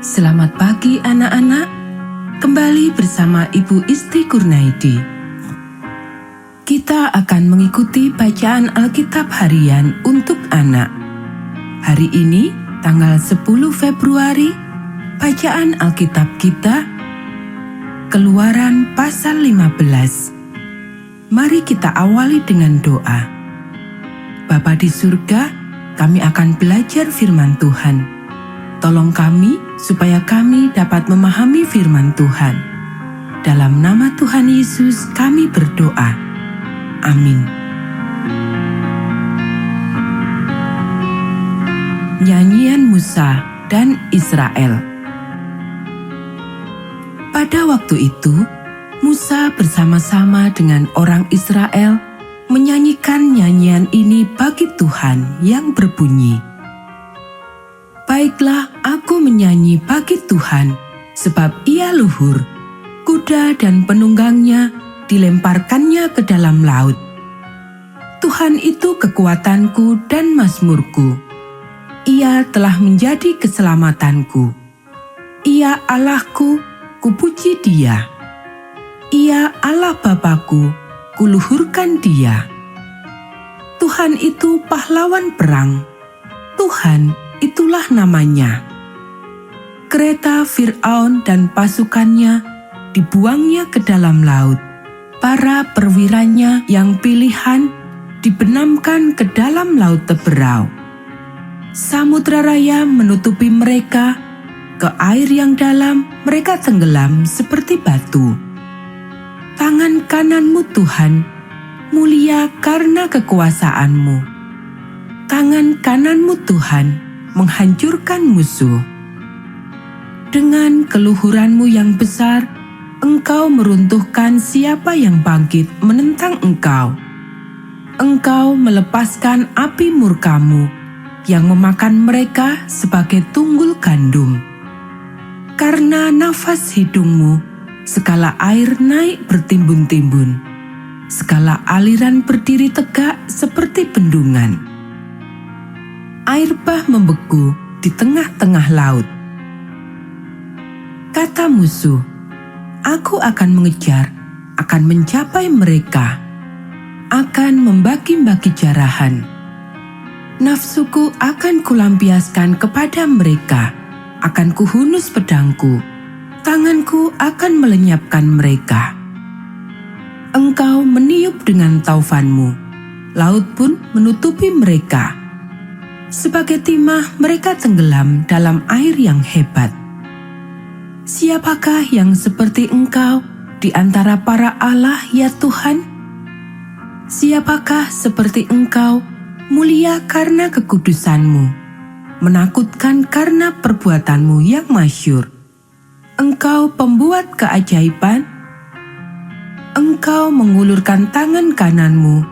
Selamat pagi anak-anak, kembali bersama Ibu Isti Kurnaidi. Kita akan mengikuti bacaan Alkitab harian untuk anak. Hari ini, tanggal 10 Februari, bacaan Alkitab kita, Keluaran pasal 15. Mari kita awali dengan doa. Bapa di surga, kami akan belajar firman Tuhan. Tolong kami supaya kami dapat memahami firman Tuhan. Dalam nama Tuhan Yesus kami berdoa. Amin. Nyanyian Musa dan Israel. Pada waktu itu, Musa bersama-sama dengan orang Israel menyanyikan nyanyian ini bagi Tuhan yang berbunyi, "Baiklah, aku menyanyi bagi Tuhan, sebab Ia luhur. Kuda dan penunggangnya dilemparkannya ke dalam laut. Tuhan itu kekuatanku dan mazmurku. Ia telah menjadi keselamatanku. Ia Allahku, kupuji Dia. Ia Allah Bapakku, kuluhurkan Dia. Tuhan itu pahlawan perang. Tuhan itulah namanya. Kereta Fir'aun dan pasukannya dibuangnya ke dalam laut. Para perwiranya yang pilihan dibenamkan ke dalam laut teberau. Samudra raya menutupi mereka, ke air yang dalam mereka tenggelam seperti batu. Tangan kananmu Tuhan, mulia karena kekuasaanmu. Tangan kananmu Tuhan, menghancurkan musuh. Dengan keluhuranmu yang besar, Engkau meruntuhkan siapa yang bangkit menentang Engkau. Engkau melepaskan api murkamu yang memakan mereka sebagai tunggul gandum. Karena nafas hidungmu, segala air naik bertimbun-timbun. Segala aliran berdiri tegak seperti bendungan. Air bah membeku di tengah-tengah laut. Kata musuh, aku akan mengejar, akan mencapai mereka, akan membagi-bagi jarahan. Nafsuku akan kulampiaskan kepada mereka, akan kuhunus pedangku, tanganku akan melenyapkan mereka. Engkau meniup dengan taufanmu, laut pun menutupi mereka. Sebagai timah mereka tenggelam dalam air yang hebat. Siapakah yang seperti Engkau di antara para Allah, ya Tuhan? Siapakah seperti Engkau, mulia karena kekudusanmu, menakutkan karena perbuatanmu yang masyhur? Engkau pembuat keajaiban. Engkau mengulurkan tangan kananmu,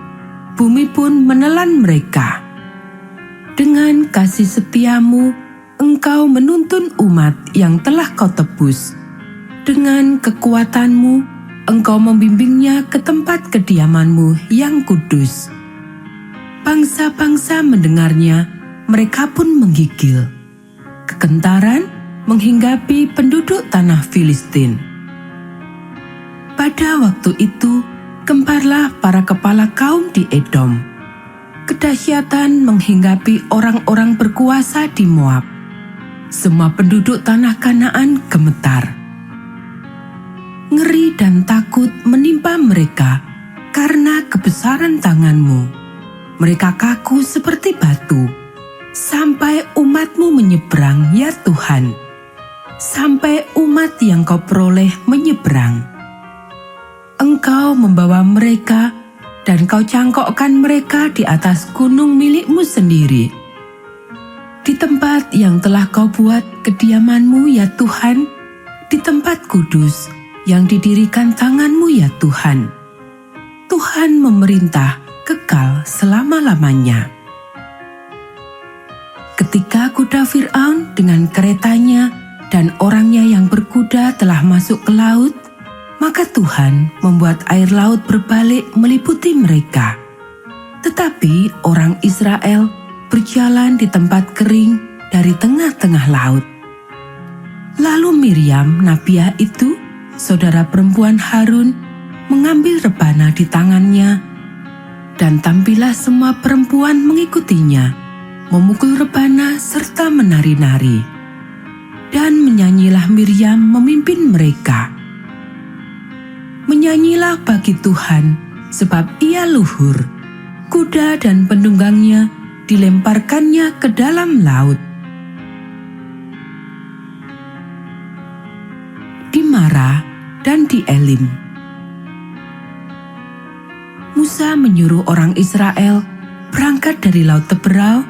bumi pun menelan mereka. Dengan kasih setiamu, Engkau menuntun umat yang telah Kau tebus. Dengan kekuatanmu, Engkau membimbingnya ke tempat kediamanmu yang kudus. Bangsa-bangsa mendengarnya, mereka pun menggigil. Kegentaran menghinggapi penduduk tanah Filistin. Pada waktu itu, gemparlah para kepala kaum di Edom. Kedahsyatan menghinggapi orang-orang berkuasa di Moab. Semua penduduk tanah Kanaan gemetar. Ngeri dan takut menimpa mereka karena kebesaran tanganmu. Mereka kaku seperti batu. Sampai umatmu menyeberang, ya Tuhan. Sampai umat yang Kau peroleh menyeberang. Engkau membawa mereka dan Kau cangkokkan mereka di atas gunung milikmu sendiri. Di tempat yang telah Kau buat kediamanmu, ya Tuhan, di tempat kudus yang didirikan tanganmu, ya Tuhan. Tuhan memerintah kekal selama-lamanya. Ketika kuda Fir'aun dengan keretanya dan orangnya yang berkuda telah masuk ke laut, maka Tuhan membuat air laut berbalik meliputi mereka. Tetapi orang Israel berjalan di tempat kering dari tengah-tengah laut. Lalu Miriam, nabiah itu, saudara perempuan Harun, mengambil rebana di tangannya, dan tampillah semua perempuan mengikutinya, memukul rebana serta menari-nari. Dan menyanyilah Miriam memimpin mereka. Menyanyilah bagi Tuhan, sebab ia luhur. Kuda dan penunggangnya dilemparkannya ke dalam laut. Di Mara dan di Elim. Musa menyuruh orang Israel berangkat dari Laut Teberau,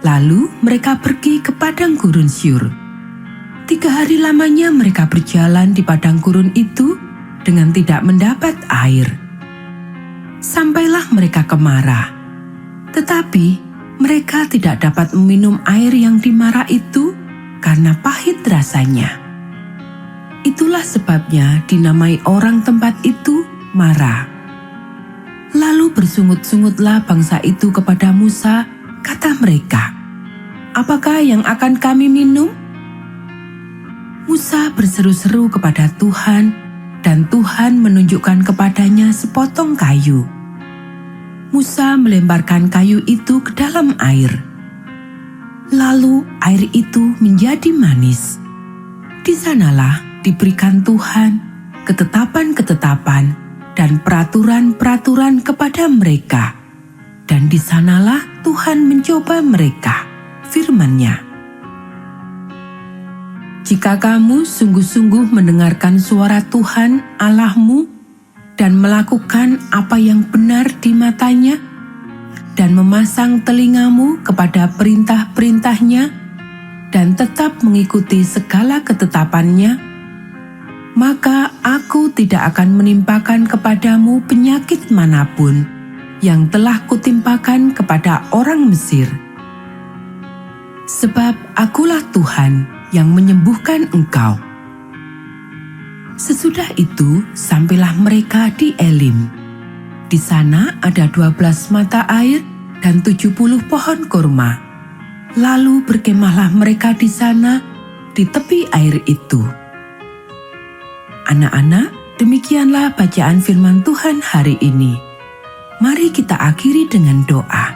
lalu mereka pergi ke padang gurun Syur. 3 hari lamanya mereka berjalan di padang gurun itu dengan tidak mendapat air. Sampailah mereka ke Mara, tetapi mereka tidak dapat meminum air yang di Mara itu karena pahit rasanya. Itulah sebabnya dinamai orang tempat itu Mara. Lalu bersungut-sungutlah bangsa itu kepada Musa, kata mereka, "Apakah yang akan kami minum?" Musa berseru-seru kepada Tuhan, dan Tuhan menunjukkan kepadanya sepotong kayu. Musa melemparkan kayu itu ke dalam air. Lalu air itu menjadi manis. Di sanalah diberikan Tuhan ketetapan-ketetapan dan peraturan-peraturan kepada mereka. Dan di sanalah Tuhan mencoba mereka, firman-Nya. Jika kamu sungguh-sungguh mendengarkan suara Tuhan Allahmu dan melakukan apa yang benar di matanya dan memasang telingamu kepada perintah-perintahnya dan tetap mengikuti segala ketetapannya, maka aku tidak akan menimpakan kepadamu penyakit manapun yang telah kutimpakan kepada orang Mesir. Sebab akulah Tuhan yang menyembuhkan engkau. Sesudah itu sampailah mereka di Elim. Di sana ada 12 mata air dan 70 pohon kurma. Lalu berkemahlah mereka di sana di tepi air itu. Anak-anak, demikianlah bacaan firman Tuhan hari ini. Mari kita akhiri dengan doa.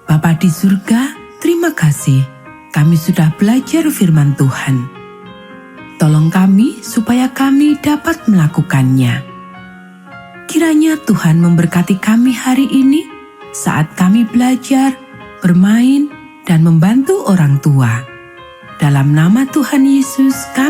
Bapa di surga, terima kasih kami sudah belajar firman Tuhan. Tolong kami supaya kami dapat melakukannya. Kiranya Tuhan memberkati kami hari ini saat kami belajar, bermain, dan membantu orang tua. Dalam nama Tuhan Yesus kami